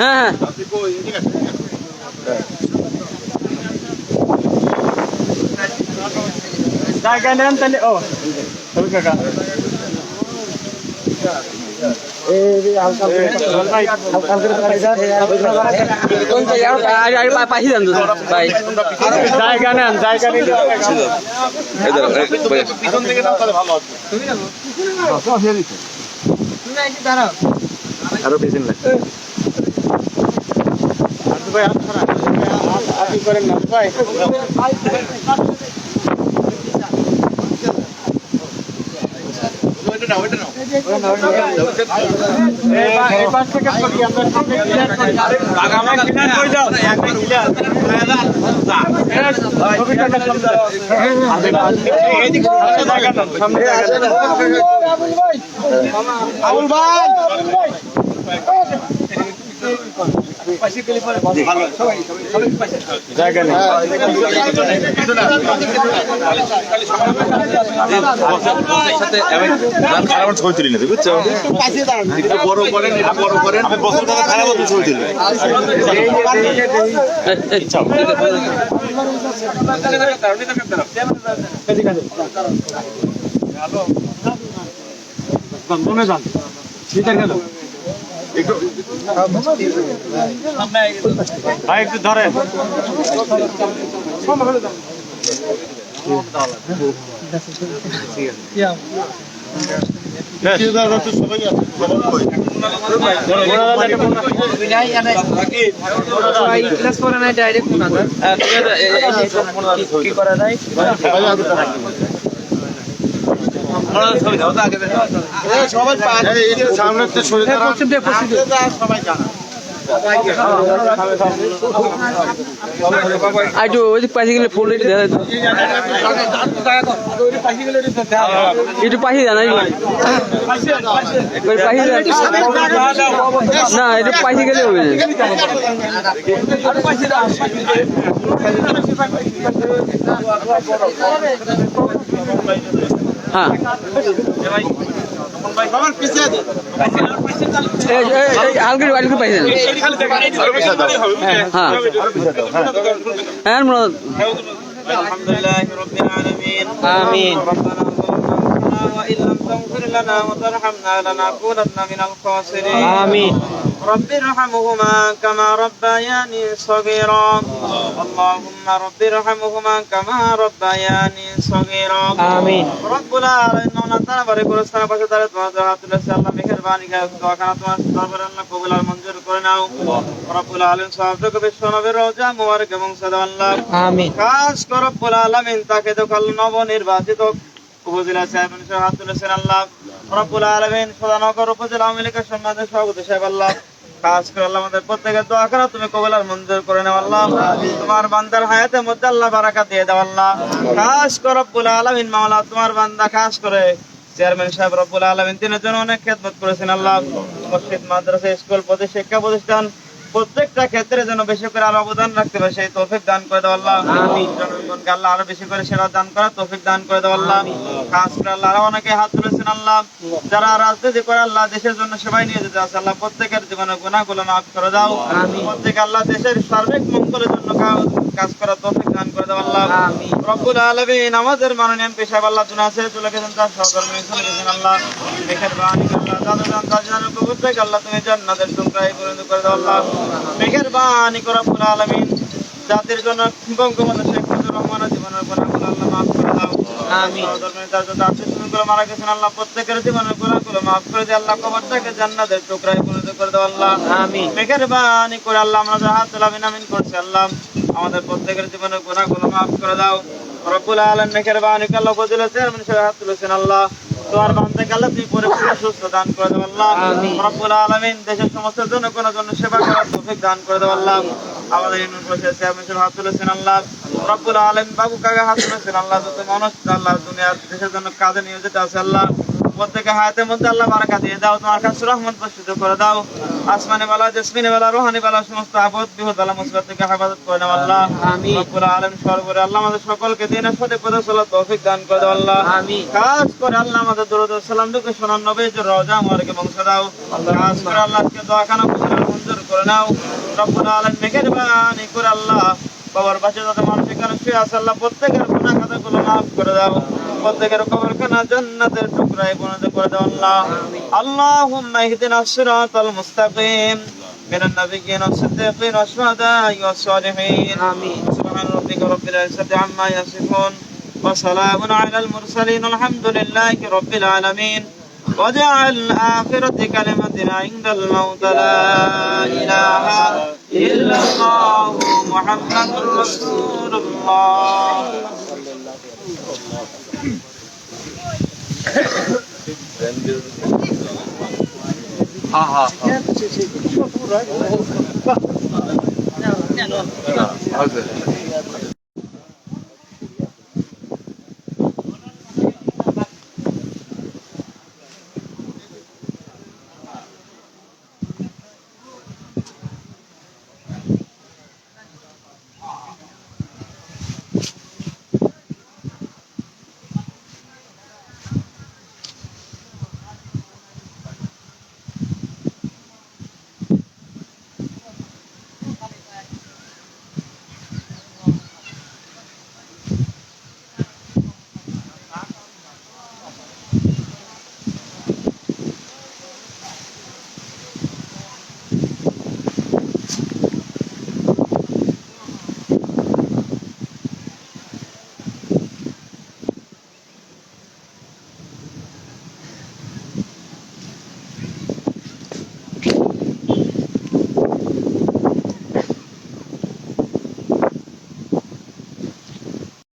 হ্যাঁ জায়গা নেন তাহলে। ও কাকা জায়গা নেন, জায়গা নিলে আরো পেছন লাগবে ভাই। আপনি করেন না ভাই। আবুল ভাই জায়গা নেই। ছবি তুলি না বুঝছো, বড় করেন, এটা বড় করেন। আমি বছর টাকা খারাপ ছবি তুলি। ভাই একটু ধরে কি করা যায় সবাই সামনে সবাই জানা একটু পাশে গেলে ফুল একটু পাশে জানাই না, একটু পাশে গেলে হবে। হ্যাঁ আলহামদুলিল্লাহ রাব্বিল আলামিন আমিন وإن لم تغفر لنا وترحمنا لنكونن من الخاسرين آمين رب ارحمهما كما ربياني صغيرا اللهم رب ارحمهما كما ربياني صغيرا آمين رب العالمين نتنا بارك ورسنا بشدار তোমাদের হাত তুলেছে আল্লাহ মেহেরবানি করে দোয়াখানা তোমার দরবারে আল্লাহ কবুল আর মঞ্জুর করে নাও রব্বুল আলামিন সওয়াবটাকে বিশ্বনবীর রওজা মুবারক এবং সাদাল্লাহ আমিন খাস করে রব্বুল আলামিন তাকে তো কাল নব নির্বাচিত উপজেলা চেয়ারম্যান সাহেব হাত তুলেছেন আল্লাহ রব্বুল আলামিন সদানগর উপজেলা আওয়ামী লীগের সম্মানিত সভাপতি সাহেব আল্লাহ খাস করে আল্লাহ আমাদের প্রত্যেকের দোয়া করো তুমি কবুল আর মঞ্জুর করে নাও আল্লাহ তোমার বান্দার হায়াতের মধ্যে আল্লাহ বারাকাত দিয়ে দাও আল্লাহ খাস করে রব্বুল আলামিন মাওলা তোমার বান্দা খাস করে চেয়ারম্যান সাহেব রব্বুল আলামিন তিনের জন্য অনেক খেদমত করেছেন আল্লাহ মসজিদ মাদ্রাসা স্কুল শিক্ষা প্রতিষ্ঠান প্রত্যেকটা ক্ষেত্রে যেন বেশি করে আরো অবদান রাখতে পারে সেই তৌফিক দান করে দাও আল্লাহ জনগণকে আল্লাহ আরো বেশি করে সেবা দান করা তৌফিক দান করে দাও আল্লাহ খাস করে আল্লাহ আরো অনেকে হাত তুলেছেন আল্লাহ যারা রাজনীতি করে আল্লাহ দেশের জন্য সেবাই নিয়ে যেতে আছে আল্লাহ প্রত্যেকের জীবনে গুনাহগুলো মাফ করে দাও প্রত্যেকে আল্লাহ দেশের সার্বিক মঙ্গলের জন্য কাজ করা তৌফিক দান করে দাও আল্লাহ রব্বুল আলামিন আমাদের মাননীয় এমপি সাহেব আল্লাহ দুনিয়া ছেড়ে চলে গেছেন তার সহকর্মী চলে গেছেন আল্লাহ মেহেরবানি আল্লাহ দাদা তাজদানের প্রত্যেক আল্লাহ তুমি জান্নাতের টুকরায় পরিণত করে দাও আল্লাহ মেহেরবানি করে রব্বুল আলামিন জাতির জন্য বঙ্গবন্ধু শেখ মুজিবুর রহমানের জীবনের গুনাহগুলো আল্লাহ মাফ করে দাও আমিন সহকর্মীগুলো মারা গেছেন আল্লাহ প্রত্যেকের জীবনের গুনাহগুলো মাফ করে দাও আল্লাহ কবরটাকে জান্নাতের টুকরায় পরিণত করে দাও আল্লাহ আমিন মেহেরবানি করে আল্লাহ আমরা যা হাত তুলে আমিন করছি আল্লাহ আমাদের প্রত্যেকের জীবনের গুনাহগুলো মাফ করে দাও রব্বুল আলামিন মেহেরবানি করে আল্লাহ উপজেলা চেয়ারম্যান সাহেব হাত তুলেছেন আল্লাহ তোমার বান্দাকে আল্লাহ তুমি পরিপূর্ণ সুস্থ দান করে দাও আল্লাহ রব্বুল আলামিন দেশের সমস্ত জনগণের জন্য সেবা করার তৌফিক দান করে দাও আল্লাহ আমাদের ইউনিয়ন পরিষদের চেয়ারম্যান হাত তুলেছেন আল্লাহ রব্বুল আলামিন, বাবু কাকা হাত তুলেছেন আল্লাহ, যত মানুষ আল্লাহ দুনিয়ার দেশের জন্য কাজে নিয়োজিত আছে আল্লাহ, প্রত্যেকের হায়াতের মধ্যে আল্লাহ বারাকা দিয়ে দাও, তোমার কাছে রহমত বর্ষিত করে দাও, আসমানে বালা জসমিনে বালা রুহানি বালা সমস্ত আপদ বিপদ বালা মুসিবত থেকে হেফাজত করে নাও আল্লাহ। আমিন। রব্বুল আলামিন সর্বোপরি আল্লাহ আমাদের সকলকে দিনের সঠিক পথে চলার তৌফিক দান করে দাও আল্লাহ। আমিন। খাস করে আল্লাহ আমাদের দরুদ ও সালাম দুকে শোনার নবীর রওজা মুবারকে পৌঁছে দাও। খাস করে আল্লাহ আজকে দোয়াখানা মঞ্জুর করে নাও রব্বুল আলামিন, মেহেরবানি করে আল্লাহ বাবার পাশে যত মানুষ এখানে শুয়ে আছে আল্লাহ প্রত্যেকের গুনাহ খাতাগুলো মাফ করে দাও, প্রত্যেকের কবরখানা জান্নাতের টুকরায় পরিণত করে দাও আল্লাহ। আল্লাহুম্মা ইহদিনাস সিরাতাল মুস্তাকিম মিনান নাবিয়্যিনা ওয়াস-সিদ্দীকিনা ওয়াশ-শুহাদা'i ওয়াস-সালিহিন। আমিন। সুবহানা রাব্বিকা রাব্বিল ইজ্জাতি আম্মা ইয়াসিফুন ওয়া সালামুন আলাল মুরসালিন আলহামদুলিল্লাহি রাব্বিল আলামিন। واجعل آخرة كلمتنا عند الموت لا إله إلا الله محمد رسول الله. Okay.